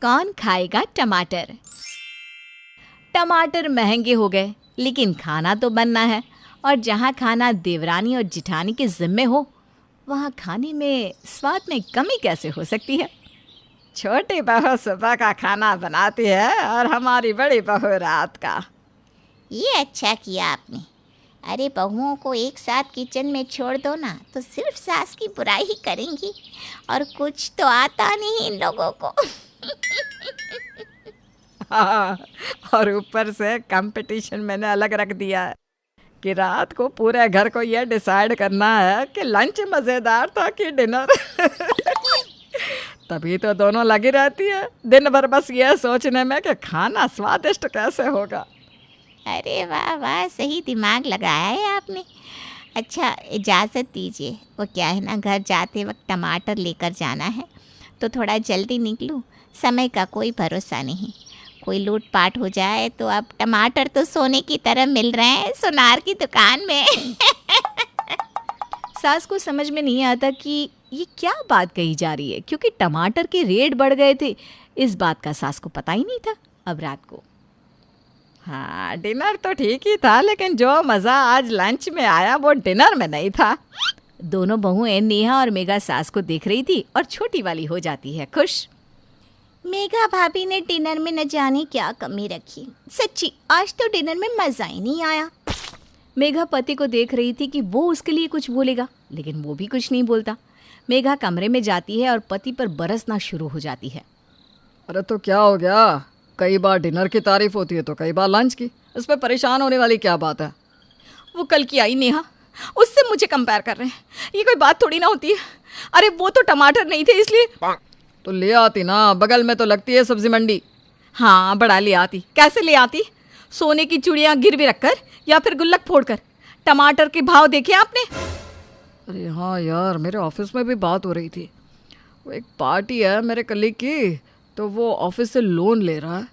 कौन खाएगा टमाटर। टमाटर महंगे हो गए, लेकिन खाना तो बनना है, और जहाँ खाना देवरानी और जिठानी के जिम्मे हो, वहाँ खाने में स्वाद में कमी कैसे हो सकती है। छोटी बहू सुबह का खाना बनाती है और हमारी बड़ी बहू रात का। ये अच्छा किया आपने। अरे बहुओं को एक साथ किचन में छोड़ दो ना, तो सिर्फ सास की बुराई ही करेंगी, और कुछ तो आता नहीं इन लोगों को। हाँ, और ऊपर से कंपटीशन मैंने अलग रख दिया है कि रात को पूरे घर को यह डिसाइड करना है कि लंच मज़ेदार था कि डिनर। तभी तो दोनों लगी रहती है दिन भर बस ये सोचने में कि खाना स्वादिष्ट कैसे होगा। अरे वाह वाह, सही दिमाग लगाया है आपने। अच्छा इजाज़त दीजिए, वो क्या है ना, घर जाते वक्त टमाटर लेकर जाना है, तो थोड़ा जल्दी निकलूं। समय का कोई भरोसा नहीं, कोई लूटपाट हो जाए तो। अब टमाटर तो सोने की तरह मिल रहे हैं सुनार की दुकान में। सास को समझ में नहीं आता कि ये क्या बात कही जा रही है, क्योंकि टमाटर के रेट बढ़ गए थे। इस बात का सास को पता ही नहीं था। अब रात को हाँ, डिनर तो ठीक ही था, लेकिन जो मज़ा आज लंच में आया वो डिनर में नहीं था। दोनों बहुएं नेहा और मेघा सास को देख रही थी, और छोटी वाली हो जाती है खुश। मेघा भाभी ने डिनर में न जाने क्या कमी रखी। सच्ची आज तो डिनर में मज़ा ही नहीं आया। मेघा पति को देख रही थी कि वो उसके लिए कुछ बोलेगा, लेकिन वो भी कुछ नहीं बोलता। मेघा कमरे में जाती है और पति पर बरसना शुरू हो जाती है। अरे तो क्या हो गया, कई बार डिनर की तारीफ होती है तो कई बार लंच की, इसमें परेशान होने वाली क्या बात है। वो कल की आई नेहा, उससे मुझे कंपेयर कर रहे हैं, ये कोई बात थोड़ी ना होती है। अरे वो तो टमाटर नहीं थे इसलिए। तो ले आती ना, बगल में तो लगती है सब्जी मंडी। हाँ बड़ा ले आती। कैसे ले आती? सोने की चूड़ियाँ गिरवी रखकर या फिर गुल्लक फोड़कर? टमाटर के भाव देखे आपने? अरे हाँ यार, मेरे ऑफिस में भी बात हो रही थी। वो एक पार्टी है मेरे कलीग की, तो वो ऑफिस से लोन ले रहा है।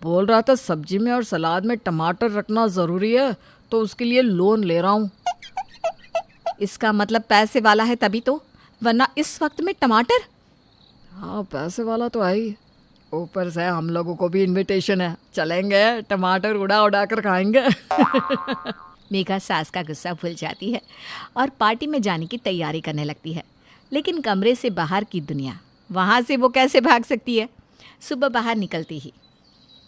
बोल रहा था सब्जी में और सलाद में टमाटर रखना ज़रूरी है, तो उसके लिए लोन ले रहा हूँ। इसका मतलब पैसे वाला है तभी तो, वरना इस वक्त में टमाटर। हाँ पैसे वाला तो है ही, ऊपर से हम लोगों को भी इनविटेशन है, चलेंगे टमाटर उड़ा उड़ा कर खाएंगे। मेघा सास का गुस्सा भूल जाती है और पार्टी में जाने की तैयारी करने लगती है। लेकिन कमरे से बाहर की दुनिया, वहाँ से वो कैसे भाग सकती है। सुबह बाहर निकलती ही,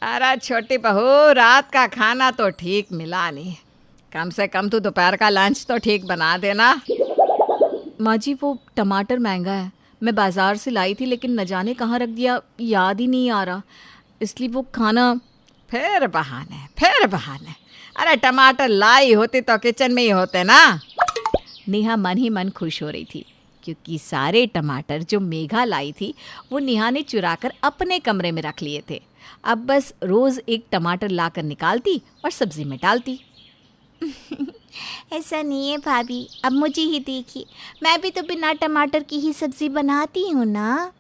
अरे छोटी बहू, रात का खाना तो ठीक मिला नहीं, कम से कम तो दोपहर का लंच तो ठीक बना देना। माँ जी वो टमाटर महंगा है, मैं बाज़ार से लाई थी, लेकिन न जाने कहाँ रख दिया, याद ही नहीं आ रहा, इसलिए वो खाना। फिर बहाने। अरे टमाटर लाई होती तो किचन में ही होते ना। नेहा मन ही मन खुश हो रही थी, क्योंकि सारे टमाटर जो मेघा लाई थी वो नेहा ने चुराकर अपने कमरे में रख लिए थे। अब बस रोज़ एक टमाटर लाकर निकालती और सब्जी में डालती। ऐसा नहीं है भाभी, अब मुझे ही देखिए, मैं भी तो बिना टमाटर की ही सब्जी बनाती हूँ ना।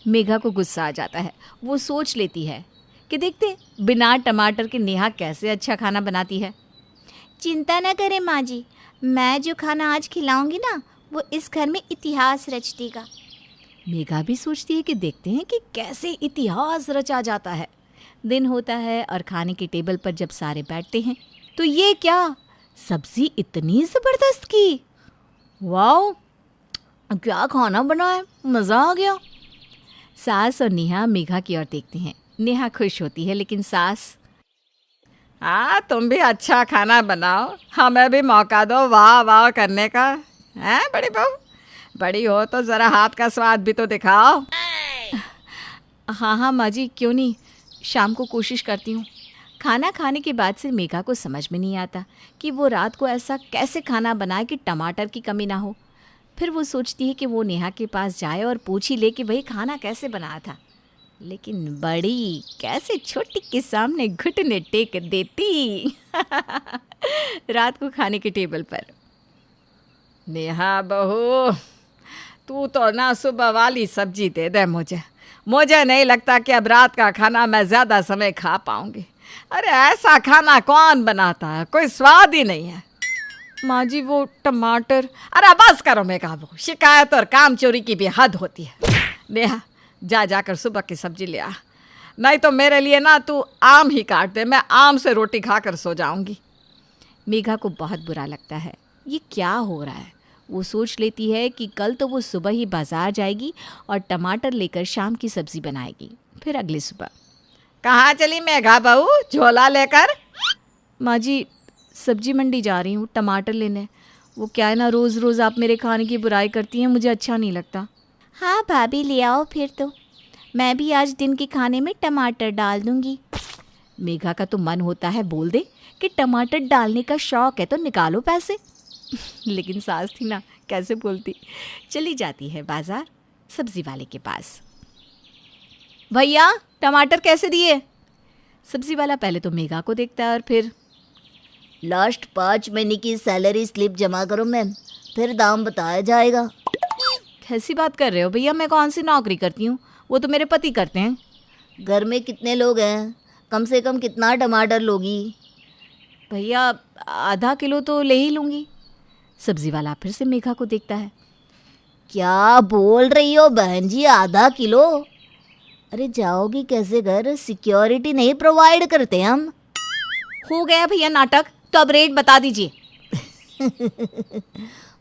मेघा को गुस्सा आ जाता है। वो सोच लेती है कि देखते बिना टमाटर के नेहा कैसे अच्छा खाना बनाती है। चिंता न करें माँ जी, मैं जो खाना आज खिलाऊंगी ना, वो इस घर में इतिहास रच देगा। मेघा भी सोचती है कि देखते हैं कि कैसे इतिहास रचा जाता है। दिन होता है और खाने के टेबल पर जब सारे बैठते हैं तो ये क्या, सब्जी इतनी ज़बरदस्त की, वाओ क्या खाना बना है, मज़ा आ गया। सास और नेहा मेघा की ओर देखती हैं। नेहा खुश होती है, लेकिन सास, हाँ तुम भी अच्छा खाना बनाओ, हमें भी मौका दो वाह वाह करने का। हैं बड़ी बहू, बड़ी हो तो ज़रा हाथ का स्वाद भी तो दिखाओ। हाँ हाँ माँ जी, क्यों नहीं, शाम को कोशिश करती हूँ। खाना खाने के बाद से मेघा को समझ में नहीं आता कि वो रात को ऐसा कैसे खाना बनाए कि टमाटर की कमी ना हो। फिर वो सोचती है कि वो नेहा के पास जाए और पूछ ही ले कि भाई खाना कैसे बनाया था, लेकिन बड़ी कैसे छोटी के सामने घुटने टेक देती। रात को खाने के टेबल पर, नेहा बहू तू तो ना सुबह वाली सब्जी दे दे मुझे नहीं लगता कि अब रात का खाना मैं ज़्यादा समय खा पाऊंगी। अरे ऐसा खाना कौन बनाता है, कोई स्वाद ही नहीं है। माँ जी वो टमाटर। अरे बस करो मेघा बहू, शिकायत और काम चोरी की भी हद होती है। नेहा जा जाकर सुबह की सब्जी ले आ, नहीं तो मेरे लिए ना तू आम ही काट दे, मैं आम से रोटी खाकर सो जाऊंगी। मेघा को बहुत बुरा लगता है। ये क्या हो रहा है? वो सोच लेती है कि कल तो वो सुबह ही बाजार जाएगी और टमाटर लेकर शाम की सब्जी बनाएगी। फिर अगली सुबह, कहाँ चली मेघा बहू झोला लेकर? माँ जी, सब्जी मंडी जा रही हूँ टमाटर लेने। वो क्या है ना, रोज़ रोज़ आप मेरे खाने की बुराई करती हैं, मुझे अच्छा नहीं लगता। हाँ भाभी, ले आओ फिर तो। मैं भी आज दिन के खाने में टमाटर डाल दूंगी। मेघा का तो मन होता है बोल दे कि टमाटर डालने का शौक है तो निकालो पैसे। लेकिन सास थी ना, कैसे बोलती। चली जाती है बाजार सब्जी वाले के पास। भैया टमाटर कैसे दिए? सब्जी वाला पहले तो मेघा को देखता है और फिर, लास्ट 5 महीने की सैलरी स्लिप जमा करो मैम, फिर दाम बताया जाएगा। कैसी बात कर रहे हो भैया, मैं कौन सी नौकरी करती हूँ, वो तो मेरे पति करते हैं। घर में कितने लोग हैं, कम से कम कितना टमाटर लोगी? भैया आधा किलो तो ले ही लूँगी। सब्जी वाला फिर से मेघा को देखता है। क्या बोल रही हो बहन जी, आधा किलो? अरे जाओगी कैसे घर, सिक्योरिटी नहीं प्रोवाइड करते हम। हो गया भैया नाटक, तो अब रेट बता दीजिए।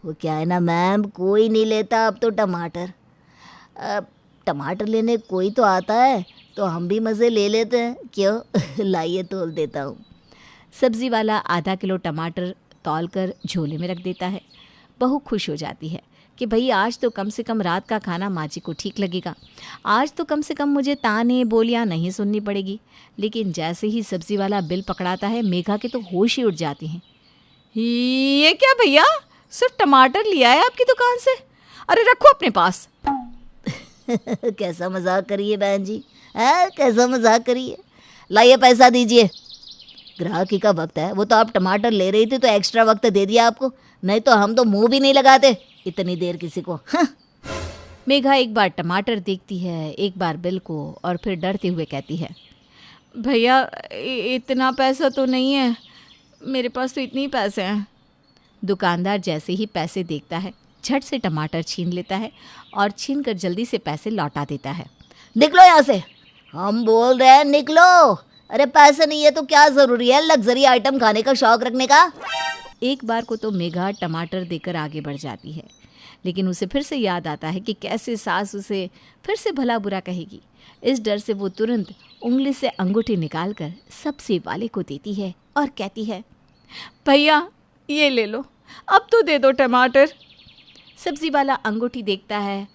वो क्या है ना मैम, कोई नहीं लेता अब तो टमाटर। अब टमाटर लेने कोई तो आता है तो हम भी मज़े ले लेते हैं, क्यों? लाइए तोल देता हूँ। सब्जी वाला आधा किलो टमाटर तौल कर झोले में रख देता है। बहू खुश हो जाती है कि भई आज तो कम से कम रात का खाना माँ जी को ठीक लगेगा, आज तो कम से कम मुझे ताने बोलियाँ नहीं सुननी पड़ेगी। लेकिन जैसे ही सब्जी वाला बिल पकड़ाता है, मेघा के तो होश ही उड़ जाती हैं। ये क्या भैया, सिर्फ टमाटर लिया है आपकी दुकान से? अरे रखो अपने पास। कैसा मजाक करिए बहन जी, है कैसा मजाक करिए। लाइए पैसा दीजिए, ग्राहकी का वक्त है। वो तो आप टमाटर ले रही थी तो एक्स्ट्रा वक्त दे दिया आपको, नहीं तो हम तो मुंह भी नहीं लगाते इतनी देर किसी को। हाँ। मेघा एक बार टमाटर देखती है, एक बार बिल को, और फिर डरते हुए कहती है, भैया इतना पैसा तो नहीं है, मेरे पास तो इतने ही पैसे हैं। दुकानदार जैसे ही पैसे देखता है, झट से टमाटर छीन लेता है और छीन कर जल्दी से पैसे लौटा देता है। निकलो यहाँ से, हम बोल रहे हैं निकलो। अरे पैसे नहीं है तो क्या ज़रूरी है लग्जरी आइटम खाने का शौक रखने का। एक बार को तो मेघा टमाटर देकर आगे बढ़ जाती है, लेकिन उसे फिर से याद आता है कि कैसे सास उसे फिर से भला बुरा कहेगी। इस डर से वो तुरंत उंगली से अंगूठी निकालकर सब्जी वाले को देती है और कहती है, भैया ये ले लो, अब तो दे दो टमाटर। सब्जी वाला अंगूठी देखता है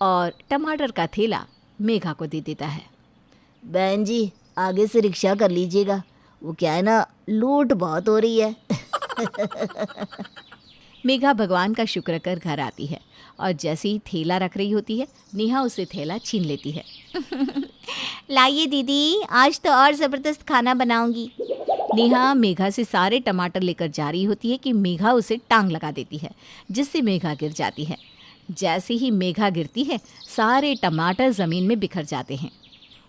और टमाटर का थैला मेघा को दे देता है। बहन जी आगे से रिक्शा कर लीजिएगा, वो क्या है ना, लूट बहुत हो रही है। मेघा भगवान का शुक्र कर घर आती है और जैसे ही थैला रख रही होती है, नेहा उसे थैला छीन लेती है। लाइए दीदी, आज तो और ज़बरदस्त खाना बनाऊंगी। नेहा मेघा से सारे टमाटर लेकर जा रही होती है कि मेघा उसे टांग लगा देती है, जिससे मेघा गिर जाती है। जैसे ही मेघा गिरती है, सारे टमाटर ज़मीन में बिखर जाते हैं।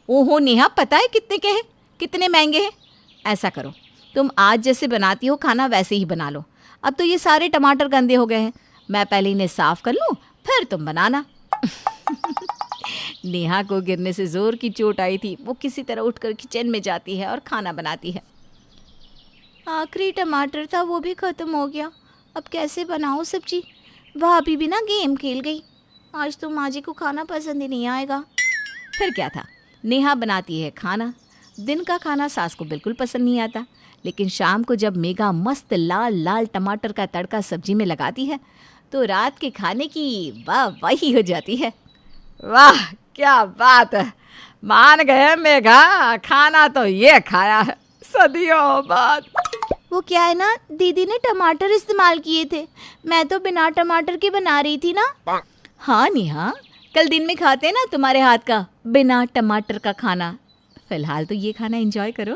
ओहो नेहा, पता है कितने के हैं, कितने महंगे हैं? ऐसा करो, तुम आज जैसे बनाती हो खाना वैसे ही बना लो। अब तो ये सारे टमाटर गंदे हो गए हैं, मैं पहले इन्हें साफ़ कर लूँ, फिर तुम बनाना। नेहा को गिरने से ज़ोर की चोट आई थी। वो किसी तरह उठकर किचन में जाती है और खाना बनाती है। आखिरी टमाटर था, वो भी ख़त्म हो गया। अब कैसे बनाऊँ सब्जी? भाभी भी ना गेम खेल गई। आज तो माँ जी को खाना पसंद ही नहीं आएगा। फिर क्या था, नेहा बनाती है खाना। दिन का खाना सास को बिल्कुल पसंद नहीं आता, लेकिन शाम को जब मेघा मस्त लाल लाल टमाटर का तड़का सब्जी में लगाती है तो रात के खाने की वाह वाही हो जाती है। वाह क्या बात है, मान गए मेघा, खाना तो ये खाया है सदियों बाद। वो क्या है ना, दीदी ने टमाटर इस्तेमाल किए थे, मैं तो बिना टमाटर के बना रही थी ना। हाँ नेहा, कल दिन में खाते हैं ना तुम्हारे हाथ का बिना टमाटर का खाना। फिलहाल तो ये खाना एंजॉय करो।